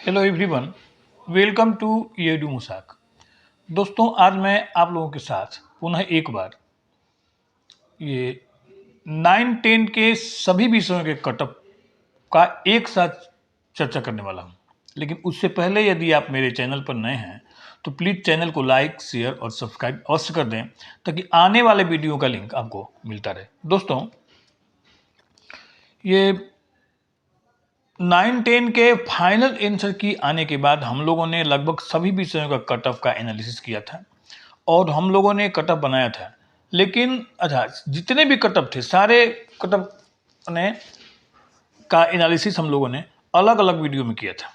Hello everyone, welcome to येडू मुसाक। दोस्तों, आज मैं आप लोगों के साथ पुनः एक बार ये 9-10 के सभी विषयों के कटअप का एक साथ चर्चा करने वाला हूं। लेकिन उससे पहले यदि आप मेरे चैनल पर नए हैं तो प्लीज़ चैनल को लाइक, शेयर और सब्सक्राइब अवश्य कर दें ताकि आने वाले वीडियो का लिंक आपको मिलता रहे। दोस्तों, ये 9-10 के फाइनल आंसर की आने के बाद हम लोगों ने लगभग सभी विषयों का कट ऑफ का एनालिसिस किया था और हम लोगों ने कट ऑफ बनाया था। लेकिन जितने भी कट ऑफ थे सारे कट ऑफ ने का एनालिसिस हम लोगों ने अलग अलग वीडियो में किया था,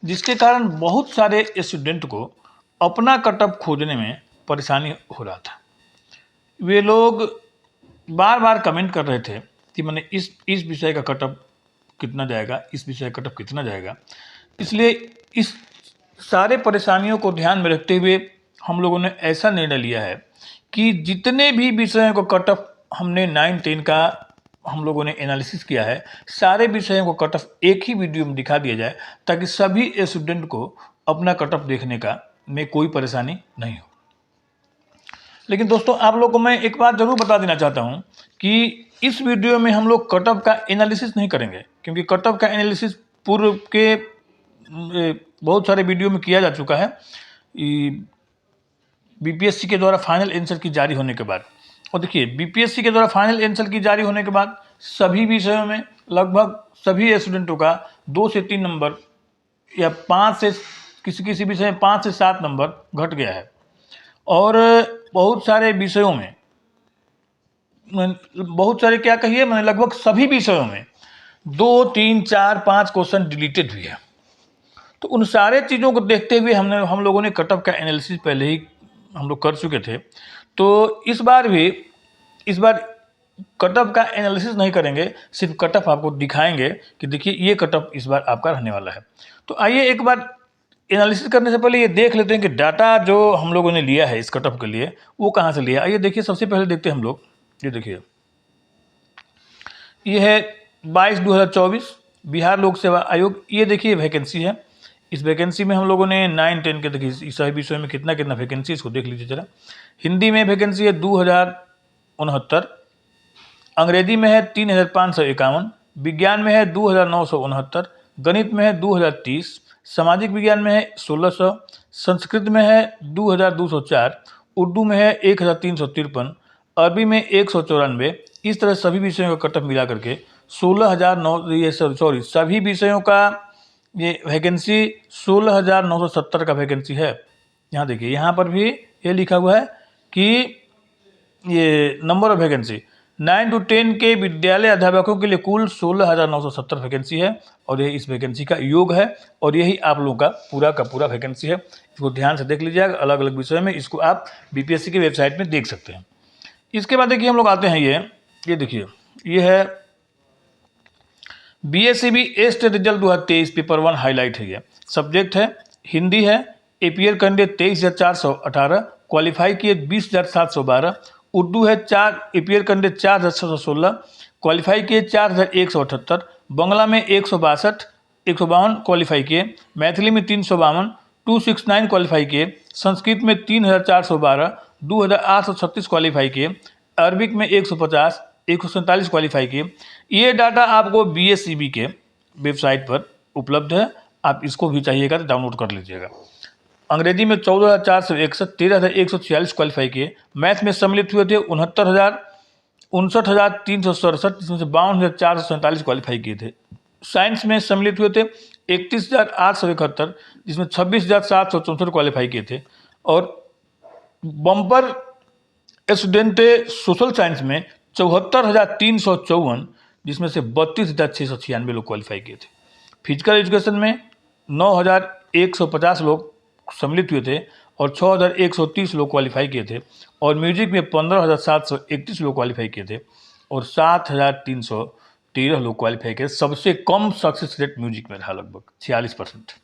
जिसके कारण बहुत सारे स्टूडेंट को अपना कट ऑफ खोजने में परेशानी हो रहा था। वे लोग बार बार कमेंट कर रहे थे कि मैंने इस विषय का कट ऑफ कितना जाएगा, इस विषय का कट ऑफ कितना जाएगा। इसलिए इस सारे परेशानियों को ध्यान में रखते हुए हम लोगों ने ऐसा निर्णय लिया है कि जितने भी विषयों को कट ऑफ हमने 9-10 का हम लोगों ने एनालिसिस किया है, सारे विषयों को कट ऑफ एक ही वीडियो में दिखा दिया जाए ताकि सभी स्टूडेंट को अपना कट ऑफ देखने का में कोई परेशानी नहीं हो। लेकिन दोस्तों, आप लोग को मैं एक बात जरूर बता देना चाहता हूं कि इस वीडियो में हम लोग कट ऑफ का एनालिसिस नहीं करेंगे, क्योंकि कट ऑफ का एनालिसिस पूर्व के बहुत सारे वीडियो में किया जा चुका है बीपीएससी के द्वारा फाइनल आंसर की जारी होने के बाद। और देखिए, बीपीएससी के द्वारा फाइनल आंसर की जारी होने के बाद सभी विषयों में लगभग सभी स्टूडेंटों का 2 से 3 नंबर या 5 से किसी विषय में 5 से 7 नंबर घट गया है। और बहुत सारे विषयों में बहुत सारे क्या कहिए, मैंने लगभग सभी विषयों में 2, 3, 4, 5 क्वेश्चन डिलीटेड हुए हैं। तो उन सारे चीज़ों को देखते हुए हम लोगों ने कट ऑफ का एनालिसिस पहले ही हम लोग कर चुके थे। तो इस बार कट ऑफ का एनालिसिस नहीं करेंगे, सिर्फ कट ऑफ आपको दिखाएंगे कि देखिए ये कट ऑफ इस बार आपका रहने वाला है। तो आइए एक बार एनालिसिस करने से पहले ये देख लेते हैं कि डाटा जो हम लोगों ने लिया है इस कट ऑफ के लिए वो कहाँ से लिया। आइए देखिए, सबसे पहले देखते हैं हम लोग। ये देखिए, ये है 22/2024 बिहार लोक सेवा आयोग। ये देखिए वैकेंसी है। इस वैकेंसी में हम लोगों ने 9-10 के देखिए इस सभी विषय में कितना कितना वैकेंसी, इसको देख लीजिए जरा। हिंदी में वैकेंसी है 2069, अंग्रेजी में है 3551, विज्ञान में है 2969, गणित में है 2030, सामाजिक विज्ञान में है 1600, संस्कृत में है 2204, उर्दू में है 1353, अरबी में 194। इस तरह सभी विषयों का कट ऑफ मिला करके 16,900 सभी विषयों का ये वैकेंसी 16,970 का वैकेंसी है। यहाँ देखिए, यहाँ पर भी ये लिखा हुआ है कि ये नंबर ऑफ वैकेंसी 9 to 10 के विद्यालय अध्यापकों के लिए कुल 16,970 वैकेंसी है और ये इस वैकेंसी का योग है और यही आप लोगों का पूरा वैकेंसी है। इसको ध्यान से देख लीजिएगा, अलग अलग विषय में इसको आप बीपीएससी की वेबसाइट में देख सकते हैं। इसके बाद देखिए हम लोग आते हैं ये देखिए, ये है बीएससीबी एस्ट रिजल्ट 2023 पेपर 1 हाईलाइट है। ये सब्जेक्ट है हिंदी है। एपीयर कैंडिडेट 23,418, क्वालिफाई किए 20,712। उर्दू है एपीयर कैंडिडेट 4,616, क्वालिफाई किए 4,178। बंगला में 152 क्वालिफाई किए। मैथिली में 352, 269 क्वालिफाई किए। संस्कृत में 3,412, 2,836 क्वालिफाई किए। अरबिक में 150, 147 क्वालिफाई किए। ये डाटा आपको बीएससीबी के वेबसाइट पर उपलब्ध है, आप इसको भी चाहिएगा तो डाउनलोड कर लीजिएगा। अंग्रेजी में 14,461, 13,146 क्वालिफाई किए। मैथ में सम्मिलित हुए थे 59,367, जिसमें से 52,447 क्वालिफाई किए थे। साइंस में सम्मिलित हुए थे 31,871, जिसमें 26,764 क्वालिफाई किए थे। और बम्पर स्टूडेंट सोशल साइंस में 74,354, जिसमें से 32,696 लोग क्वालिफाई किए थे। फिजिकल एजुकेशन में 9,150 लोग सम्मिलित हुए थे और 6,130 लोग क्वालिफाई किए थे। और म्यूजिक में 15,731 लोग क्वालिफाई किए थे और 7,313 लोग क्वालिफाई किए। सबसे कम सक्सेस रेट म्यूजिक में रहा, लगभग 46%।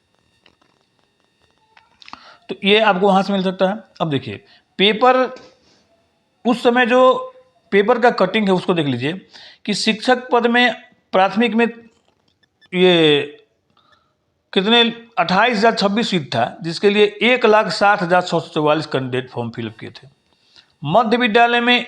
तो ये आपको वहाँ से मिल सकता है। अब देखिए, पेपर उस समय जो पेपर का कटिंग है उसको देख लीजिए कि शिक्षक पद में प्राथमिक में ये कितने 28,026 सीट था, जिसके लिए 1,60,644 कैंडिडेट फॉर्म फिलअप किए थे। मध्य विद्यालय में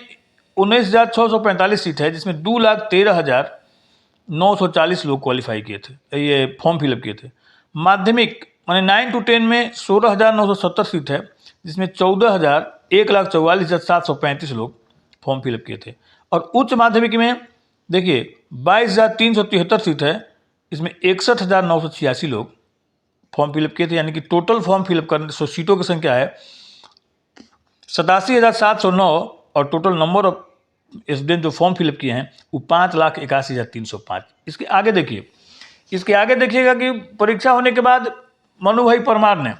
19,645 सीट है, जिसमें 2,13,940 लोग क्वालिफाई किए थे, ये फॉर्म फिलअप किए थे। माध्यमिक माने 9 to 10 में 16,970 सीट है, जिसमें 1,44,735 लोग फॉर्म फिलअप किए थे। और उच्च माध्यमिक में देखिए 22,373 सीट है, इसमें 61,986 लोग फॉर्म फिलअप किए थे, यानी कि टोटल फॉर्म फिलअप करने सीटों की संख्या है 87,709 और टोटल नंबर ऑफ स्टूडेंट जो फॉर्म फिलअप किए हैं वो 5,81,305। इसके आगे देखिए, इसके आगे देखिएगा कि परीक्षा होने के बाद मनु भाई परमार ने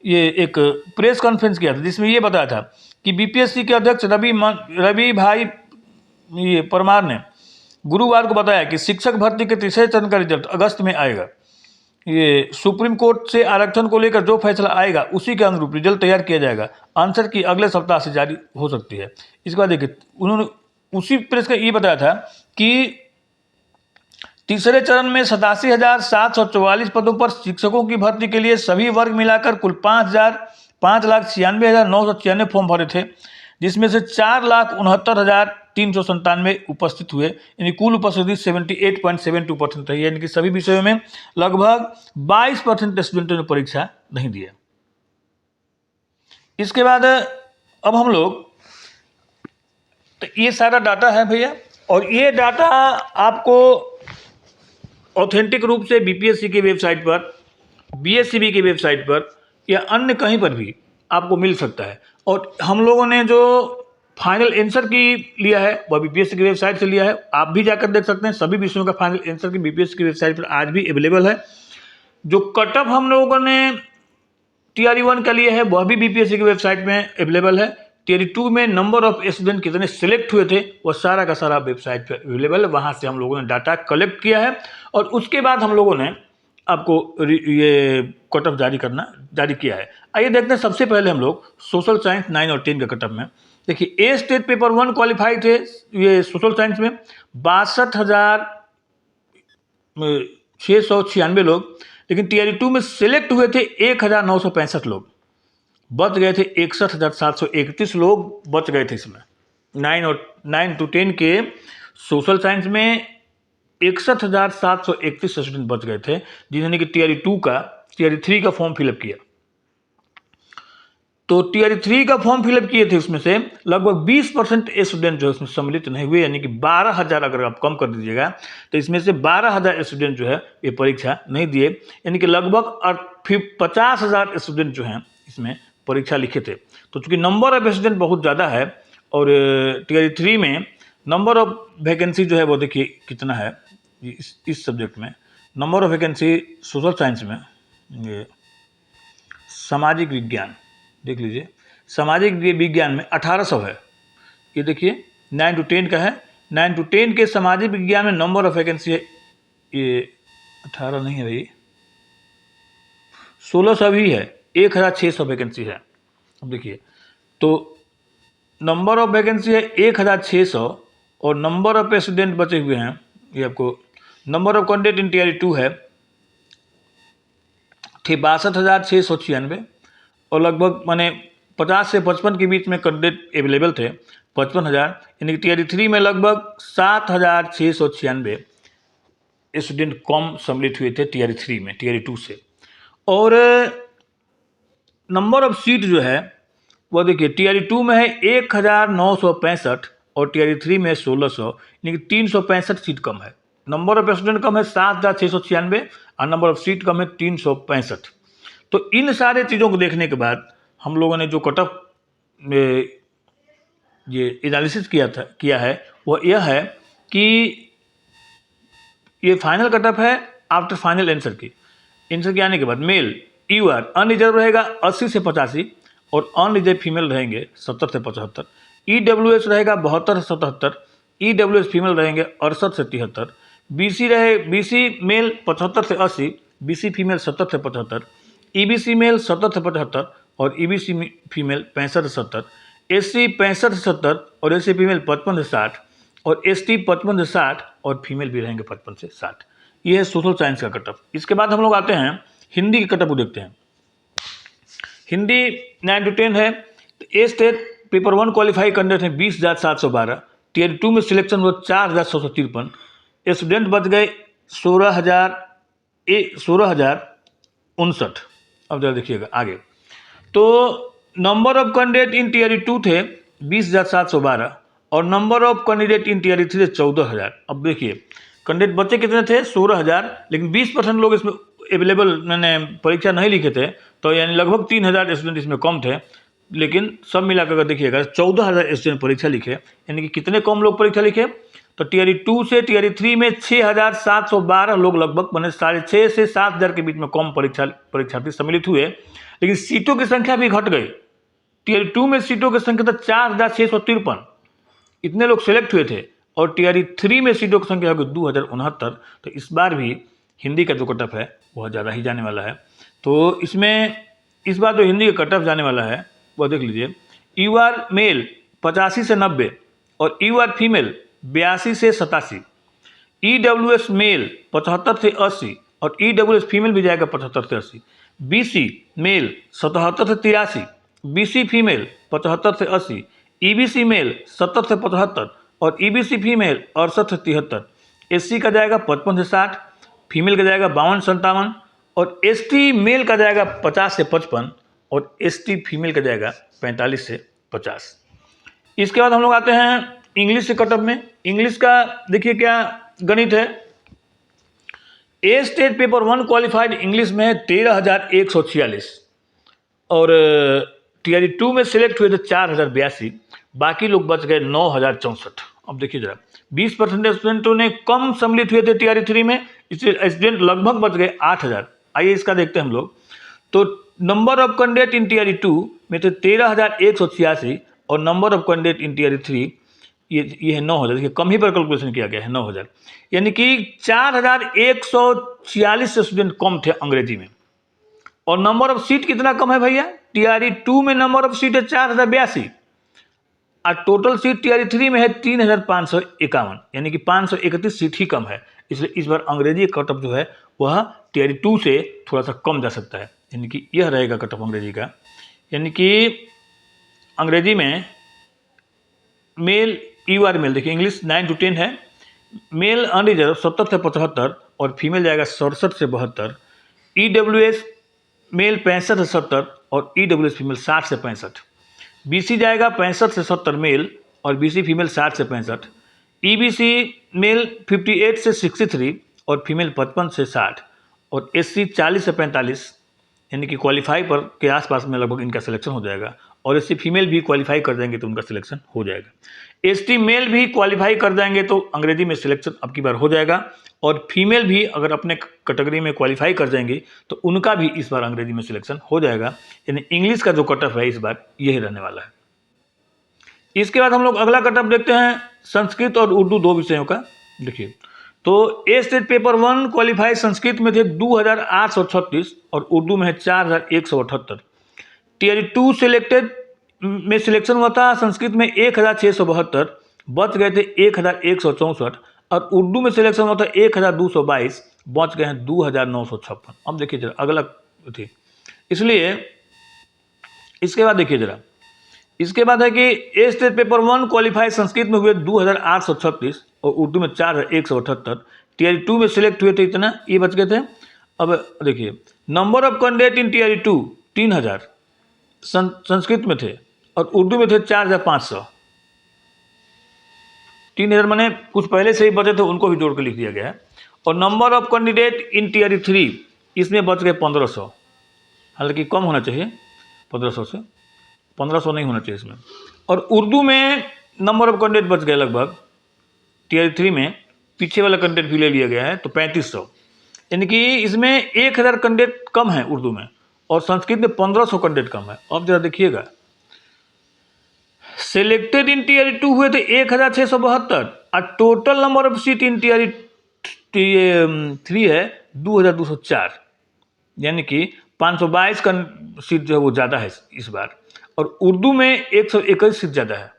ये एक प्रेस कॉन्फ्रेंस किया था, जिसमें ये बताया था कि बीपीएससी के अध्यक्ष रवि भाई ये परमार ने गुरुवार को बताया कि शिक्षक भर्ती के तीसरे चरण का रिजल्ट अगस्त में आएगा। ये सुप्रीम कोर्ट से आरक्षण को लेकर जो फैसला आएगा उसी के अनुरूप रिजल्ट तैयार किया जाएगा। आंसर की अगले सप्ताह से जारी हो सकती है। इसके बाद देखिए, उन्होंने उसी प्रेस का ये बताया था कि तीसरे चरण में 87,744 पदों पर शिक्षकों की भर्ती के लिए सभी वर्ग मिलाकर कुल 5,96,996 फॉर्म भरे थे, जिसमें से 4,69,397 उपस्थित हुए, यानी कुल उपस्थिति 78.72% रही, यानी कि सभी विषयों में लगभग 22% स्टूडेंटों ने परीक्षा नहीं दिया। इसके बाद अब हम लोग, तो ये सारा डाटा है भैया, और ये डाटा आपको ऑथेंटिक रूप से बीपीएससी की वेबसाइट पर, बीएससीबी की वेबसाइट पर या अन्य कहीं पर भी आपको मिल सकता है। और हम लोगों ने जो फाइनल आंसर की लिया है वह बीपीएससी की वेबसाइट से लिया है, आप भी जाकर देख सकते हैं। सभी विषयों का फाइनल आंसर की बीपीएससी की वेबसाइट पर आज भी अवेलेबल है। जो कट ऑफ हम लोगों ने टीआरई 1 का लिया है वह भी बीपीएससी की वेबसाइट में अवेलेबल है। टीआरई 2 में नंबर ऑफ स्टूडेंट कितने सिलेक्ट हुए थे वह सारा का सारा वेबसाइट पर अवेलेबल है, वहाँ से हम लोगों ने डाटा कलेक्ट किया है और उसके बाद हम लोगों ने आपको ये कट ऑफ जारी किया है। आइए देखते हैं, सबसे पहले हम लोग सोशल साइंस 9 और 10 के कट ऑफ में देखिए, ए स्टेट पेपर 1 क्वालिफाई थे ये सोशल साइंस में 62,696 लोग, लेकिन टीआरई 2 में सिलेक्ट हुए थे 1,965 लोग, बच गए थे 61,731 लोग बच गए थे इसमें। 9 to 10 के सोशल साइंस में 61,731 स्टूडेंट बच गए थे, जिन्होंने कि टीआरई 3 का फॉर्म फिलअप किया। तो टीआरई 3 का फॉर्म फिलअप किए थे, उसमें से लगभग 20% स्टूडेंट जो है उसमें सम्मिलित नहीं हुए, यानी कि 12,000 अगर आप कम कर दीजिएगा तो इसमें से 12,000 स्टूडेंट जो है ये परीक्षा नहीं दिए, यानी कि लगभग 50,000 स्टूडेंट जो हैं इसमें परीक्षा लिखे थे। तो चूंकि नंबर ऑफ स्टूडेंट बहुत ज़्यादा है और टीआरई 3 में नंबर ऑफ वैकेंसी जो है वो देखिए कितना है इस सब्जेक्ट में। Number of vacancy social science में, ये सामाजिक विज्ञान देख लीजिए, सामाजिक विज्ञान में 1800 है। ये देखिए 9 to 10 का है, 9 to 10 के सामाजिक विज्ञान में नंबर ऑफ वैकेंसी है, ये 18 नहीं है भाई, 1600 भी है, 1,600 वैकेंसी है। अब देखिए, तो नंबर ऑफ वैकेंसी है 1,600 और नंबर ऑफ स्टूडेंट बचे हुए हैं, ये आपको number of candidate in TRE 2 है 62,696 और लगभग माने 50 से 55 के बीच में कैंडिडेट अवेलेबल थे 55,000, यानी कि टीआरई 3 में लगभग 7,696 स्टूडेंट कम सम्मिलित हुए थे टीआरई 3 में टीआरई 2 से। और नंबर ऑफ सीट जो है वह देखिए, टीआरई 2 में है 1,965 और टीआरई 3 में है 1,600, यानी कि 365 सीट कम है। नंबर ऑफ स्टूडेंट कम है 7,696 और नंबर ऑफ सीट कम है 365। तो इन सारे चीज़ों को देखने के बाद हम लोगों ने जो कट ऑफ ये एनालिसिस किया है वह यह है कि ये फाइनल कट ऑफ है आफ्टर फाइनल आंसर के आने के बाद मेल यूआर अनरिजर्व रहेगा 80 से 85 और अनरिजर्व फीमेल रहेंगे 70 से 75, ईडब्ल्यूएस रहेगा 72 से 77, ईडब्ल्यूएस फीमेल रहेंगे 68 से 73, बीसी मेल 75 से 80, बीसी फीमेल 70 से 75, ईबीसी मेल 70 से 75 और ईबीसी फीमेल 65 से 70, एससी 65 से 70 और एससी फीमेल 55 से 60 और एसटी 55 से 60 और फीमेल भी रहेंगे 55 से 60। ये है सोशल साइंस का कट ऑफ। इसके बाद हम लोग आते हैं हिंदी की कटअप को देखते हैं। हिंदी 9 to 10 है। तो ए स्टेट पेपर 1 क्वालिफाई करने थे 20,712, टियर 2 में सिलेक्शन हुआ 4,653, स्टूडेंट बच गए 16,059। अब जरा देखिएगा आगे, तो number of candidate in tier 2 थे 20,712 और number of candidate in tier 3 थे 14,000। अब देखिए कैंडिडेट बच्चे कितने थे 16,000, लेकिन 20% लोग इसमें अवेलेबल मैंने परीक्षा नहीं लिखे थे, तो यानी लगभग 3,000 स्टूडेंट इसमें कम थे। लेकिन सब मिलाकर अगर देखिएगा 14,000 स्टूडेंट परीक्षा लिखे, यानी कि कितने कम लोग परीक्षा लिखे। तो टियर 2 से टियर 3 में 6,712 लोग लगभग, मैंने 6,500 से 7,000 के बीच में कम परीक्षार्थी सम्मिलित हुए, लेकिन सीटों की संख्या भी घट गई। टियर 2 में सीटों की संख्या था 4,653, इतने लोग सेलेक्ट हुए थे, और टियर 3 में सीटों की संख्या होगी 2,069। तो इस बार भी हिंदी का जो कटअप है बहुत ज़्यादा ही जाने वाला है। तो इसमें इस बार जो हिंदी का कटअप जाने वाला है वो देख लीजिए, यूआर मेल 85 से 90 और यूआर फीमेल 82 से 87, ईडब्ल्यूएस मेल 75 से 80 और ईडब्ल्यूएस फीमेल भी जाएगा 75 से 80, बीसी मेल 77 से 83, बीसी फीमेल 75 से 80, ईबीसी मेल 70 से 75 और ईबीसी फीमेल 68 से 73, एससी का जाएगा 55 से 60, फीमेल का जाएगा 52 से 57 और एसटी मेल का जाएगा 50 से 55 और एसटी फीमेल का जाएगा 45 से 50। इसके बाद हम लोग आते हैं इंग्लिश से कटअप में। इंग्लिश का देखिए क्या गणित है। ए स्टेट पेपर 1 क्वालिफाइड इंग्लिश में है 13,146 और टियर 2 में सिलेक्ट हुए थे 4,082, बाकी लोग बच गए 9,064। अब देखिए जरा 20% स्टूडेंटों ने कम सम्मिलित हुए थे टियर 3 में, इसलिए स्टूडेंट लगभग बच गए 8,000। आइए इसका देखते हैं हम लोग। तो number of candidate in tier 2 में थे 13,186 और number of candidate in tier 3 ये है 9,000। देखिए कम ही पर कैलकुलेशन किया गया है 9,000, यानी कि 4,146 स्टूडेंट कम थे अंग्रेजी में। और नंबर ऑफ सीट कितना कम है भैया, टियर 2 में नंबर ऑफ सीट है 4,082 और टोटल सीट टियर 3 में है 3,551, यानी कि 531 सीट ही कम है। इसलिए इस बार अंग्रेजी कटअप जो है वह टियर 2 से थोड़ा सा कम जा सकता है, यानी कि यह रहेगा कटअप अंग्रेजी का। यानी कि अंग्रेजी में मेल यूआर मेल देखिए इंग्लिश 9 to 10 है, मेल अनरिजर्व 70 से 75 और फीमेल जाएगा 67 से 72, ईडब्ल्यूएस मेल 65 से 70 और ईडब्ल्यूएस फीमेल 60 से 65, बीसी जाएगा 65 से 70 मेल और बीसी फीमेल 60 से 65, ईबीसी मेल 58 से 63 और फीमेल 55 से 60 और एससी 40 से 45, यानी कि क्वालिफाई पर के आसपास में लगभग इनका सिलेक्शन हो जाएगा। और एससी फीमेल भी क्वालिफाई कर जाएंगे तो उनका सिलेक्शन हो जाएगा। एसटी मेल भी क्वालिफाई कर जाएंगे तो अंग्रेजी में सिलेक्शन अब की बार हो जाएगा। और फीमेल भी अगर अपने कैटेगरी में क्वालिफाई कर जाएंगी तो उनका भी इस बार अंग्रेजी में सिलेक्शन हो जाएगा। यानी इंग्लिश का जो कटअप है इस बार यही रहने वाला है। इसके बाद हम लोग अगला कटअप देखते हैं संस्कृत और उर्दू 2 विषयों का। देखिए तो ए स्टेट पेपर 1 क्वालिफाई संस्कृत में थे 2,836 और उर्दू में है 4,178। टियर 2 सिलेक्टेड में सिलेक्शन हुआ था संस्कृत में 1,672, बच गए थे 1,164 और उर्दू में सिलेक्शन हुआ था 1,222, बच गए हैं 2,956। अब देखिए जरा अगला थी, इसलिए इसके बाद देखिए जरा, इसके बाद है कि ए स्टेट पेपर 1 क्वालिफाई संस्कृत में हुए 2,836 और उर्दू में 4,178, टियर 2 में सिलेक्ट हुए थे इतना, ये बच गए थे। अब देखिए number of candidate in tier 2 3,000 Sanskrit में थे और उर्दू में थे 4,500। 3,000 मैंने कुछ पहले से ही बचे थे उनको भी जोड़ के लिख दिया गया है। और number of candidate in tier 3 इसमें बच गए 1,500, हालांकि कम होना चाहिए 1,500 से, 1,500 नहीं होना चाहिए इसमें। और उर्दू में नंबर ऑफ कैंडिडेट बच गए लगभग टियर 3 में, पीछे वाला कैंडिडेट भी ले लिया गया है तो 3,500, यानी कि इसमें 1,000 कैंडिडेट कम है उर्दू में और संस्कृत में 1,500 कैंडिडेट कम है। अब जरा देखिएगा सिलेक्टेड इन टियर 2 हुए थे 1,672 और total number of seat in tier 3 है 2,204, यानी कि 522 का सीट जो है वो ज़्यादा है इस बार। और उर्दू में 121 सीट ज़्यादा है।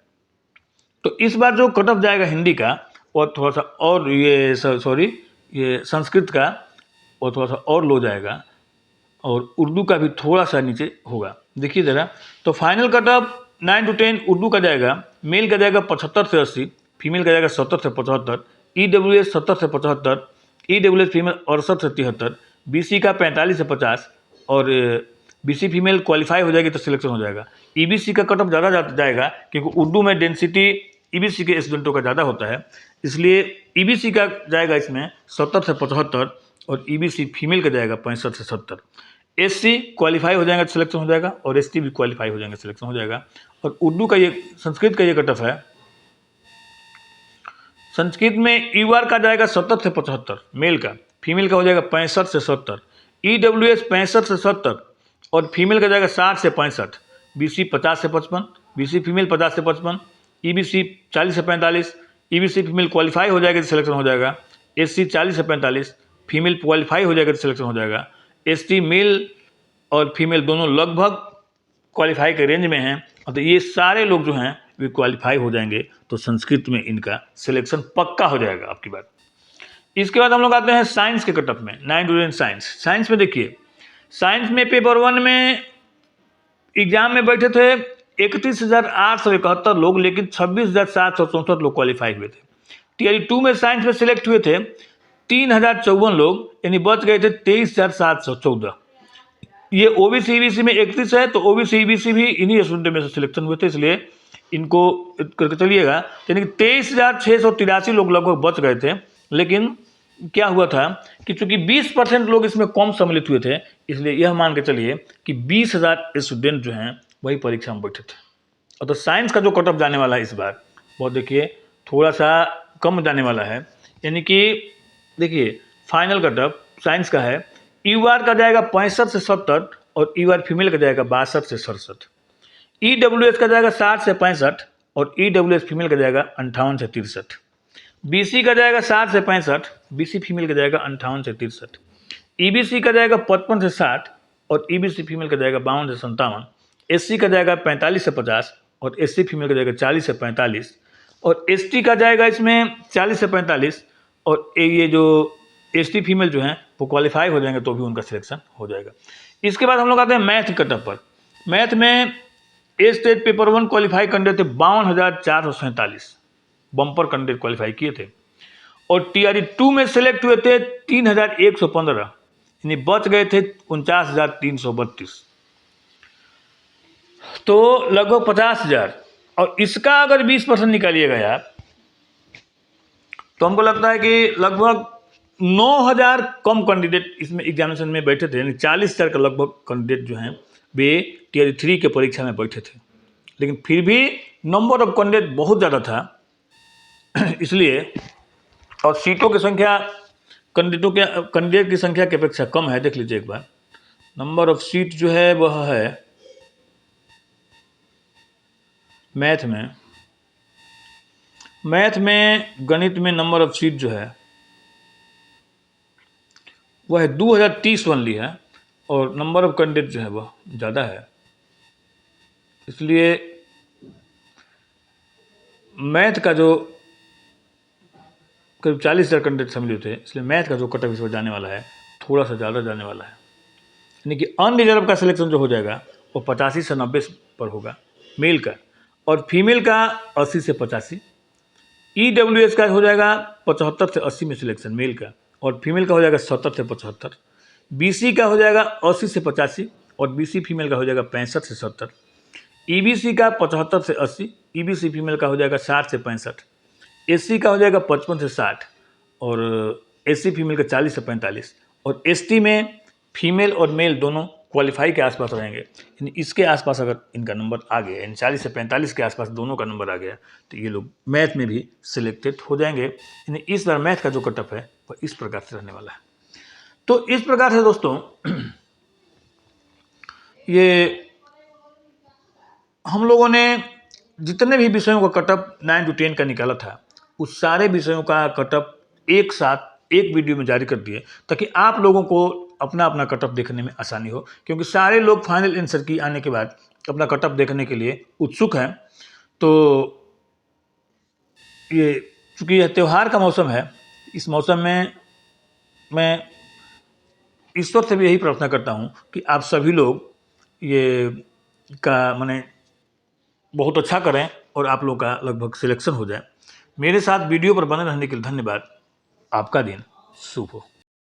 तो इस बार जो कटअप जाएगा हिंदी का और थोड़ा सा और ये संस्कृत का और थोड़ा सा और लो जाएगा। और उर्दू का भी थोड़ा सा नीचे होगा। देखिए ज़रा, तो फाइनल कटअप 9 to 10 उर्दू का जाएगा, मेल का जाएगा 75 से 80, फीमेल का जाएगा 70 से 75, EWS 70 से 75, EWS फीमेल 68 से 73, BC का 45 से 50 और BC फीमेल क्वालिफाई हो जाएगी तो सिलेक्शन हो जाएगा। EBC का कटअप ज़्यादा जाएगा क्योंकि उर्दू में डेंसिटी EBC के स्टूडेंटों का ज़्यादा होता है, इसलिए EBC का जाएगा इसमें 70 से 75 और EBC फीमेल का जाएगा 65 से 70। SC क्वालिफाई हो जाएगा तो सिलेक्शन हो जाएगा और ST भी क्वालिफाई हो जाएंगे सिलेक्शन हो जाएगा। और उर्दू का ये संस्कृत का ये कटअप है, संस्कृत में UR का जाएगा 70 से 75 मेल का, फीमेल का हो जाएगा 65 से 70, EWS 65 से 70 और फीमेल का जाएगा 60 से 65, BC 50 से 55, BC फीमेल 50 से 55, EBC 40 से 45, EBC फीमेल क्वालिफाई हो जाएगा तो सिलेक्शन हो जाएगा, SC 40 से 45 फीमेल क्वालिफाई हो जाएगा तो सिलेक्शन हो जाएगा, ST मेल और फीमेल दोनों लगभग क्वालिफाई के रेंज में हैं, तो ये सारे लोग जो हैं वे क्वालिफाई हो जाएंगे तो संस्कृत में इनका सिलेक्शन पक्का हो जाएगा आपकी बात। इसके बाद हम लोग आते हैं साइंस के कटअप में, 9 to 10 साइंस। साइंस में देखिए, साइंस में पेपर 1 में एग्जाम में बैठे थे 31,871 लोग, लेकिन 26,764 लोग क्वालिफाई हुए थे। टीआरई 2 में साइंस में सिलेक्ट हुए थे 3,054 लोग, यानी बच गए थे 23,714। ये ओबीसी ईबीसी में 31 है, तो ओबीसी ईबीसी भी इन्हीं स्टूडेंट में से सिलेक्शन हुए थे, इसलिए इनको करके चलिएगा। यानी कि 23,683 लोग लगभग बच गए थे, लेकिन क्या हुआ था कि चूंकि 20% लोग इसमें कम सम्मिलित हुए थे, इसलिए यह मान के चलिए कि 20,000 स्टूडेंट जो हैं वही परीक्षा में बैठे थे। और तो साइंस का जो कटअप जाने वाला है इस बार, बहुत देखिए थोड़ा सा कम जाने वाला है। यानी कि देखिए फाइनल कटअप साइंस का है, यूआर का जाएगा 65 से 70 और यूआर फीमेल का जाएगा 62 से 67, ईडब्ल्यूएस का जाएगा 60 से 65 और ईडब्ल्यूएस फीमेल का जाएगा 58 से 63, बीसी का जाएगा 60 से 65, बीसी फीमेल का जाएगा 58 से 63, ईबीसी का जाएगा 55 से 60 और ईबीसी फीमेल का जाएगा 52 से 57, एससी का जाएगा 45 से 50 और एससी फीमेल का जाएगा 40 से 45 और एसटी का जाएगा इसमें 40 से 45 और ये जो एसटी फीमेल जो हैं वो क्वालिफाई हो जाएंगे तो भी उनका सिलेक्शन हो जाएगा। इसके बाद हम लोग आते हैं मैथ कटअप पर। मैथ में ए स्टेट पेपर 1 क्वालिफाई कैंडिडेट थे 52,447 बम्पर कैंडिडेट क्वालिफाई किए थे, और टीआरई 2 में सेलेक्ट हुए थे 3,115, यानी बच गए थे 49,332, तो लगभग 50,000। और इसका अगर 20% निकालिएगा यार, तो हमको लगता है कि लगभग 9,000 कम कैंडिडेट इसमें एग्जामिनेशन में बैठे थे, यानी 40,000 के लगभग कैंडिडेट जो हैं वे टीआरई 3 के परीक्षा में बैठे थे, लेकिन फिर भी नंबर ऑफ कैंडिडेट बहुत ज़्यादा था इसलिए, और सीटों की संख्या कैंडिडेट की संख्या की अपेक्षा कम है। देख लीजिए एक बार, नंबर ऑफ सीट जो है वह है मैथ में गणित में नंबर ऑफ सीट जो है वह है 2030 ओनली है, और नंबर ऑफ कैंडिडेट जो है वह ज़्यादा है, इसलिए मैथ का जो करीब 40,000 कैंडिडेट सम्मिलित थे, इसलिए मैथ का जो कटअप इस बार जाने वाला है थोड़ा सा ज़्यादा जाने वाला है। यानी कि अनरिजर्व का सिलेक्शन जो हो जाएगा वो 85 से 90 पर होगा मेल का, और फीमेल का 80 से 85, ईडब्ल्यूएस का हो जाएगा 75 से 80 में सिलेक्शन मेल का, और फीमेल का हो जाएगा 70 से 75, बीसी का हो जाएगा 80 से 85 और बीसी फीमेल का हो जाएगा 65 से 70, ईबीसी का 75 से 80, ईबीसी फीमेल का हो जाएगा 60 से 65, एससी का हो जाएगा 55 से 60 और एससी फीमेल का 40 से 45, और एसटी में फीमेल और मेल दोनों क्वालिफाई के आसपास रहेंगे, यानी इसके आसपास अगर इनका नंबर आ गया, यानी 40 से 45 के आसपास दोनों का नंबर आ गया, तो ये लोग मैथ में भी सिलेक्टेड हो जाएंगे। यानी इस बार मैथ का जो कटअप है वह इस प्रकार से रहने वाला है। तो इस प्रकार से दोस्तों ये हम लोगों ने जितने भी विषयों का कटअप 9 to 10 का निकाला था, उस सारे विषयों का कटअप एक साथ एक वीडियो में जारी कर दिए, ताकि आप लोगों को अपना अपना कटअप देखने में आसानी हो, क्योंकि सारे लोग फाइनल आंसर की आने के बाद अपना कटअप देखने के लिए उत्सुक हैं। तो ये चूँकि यह त्यौहार का मौसम है, इस मौसम में मैं ईश्वर से भी यही प्रार्थना करता हूँ कि आप सभी लोग ये का माने बहुत अच्छा करें और आप लोग का लगभग सिलेक्शन हो जाए। मेरे साथ वीडियो पर बने रहने के लिए धन्यवाद। आपका दिन शुभ हो।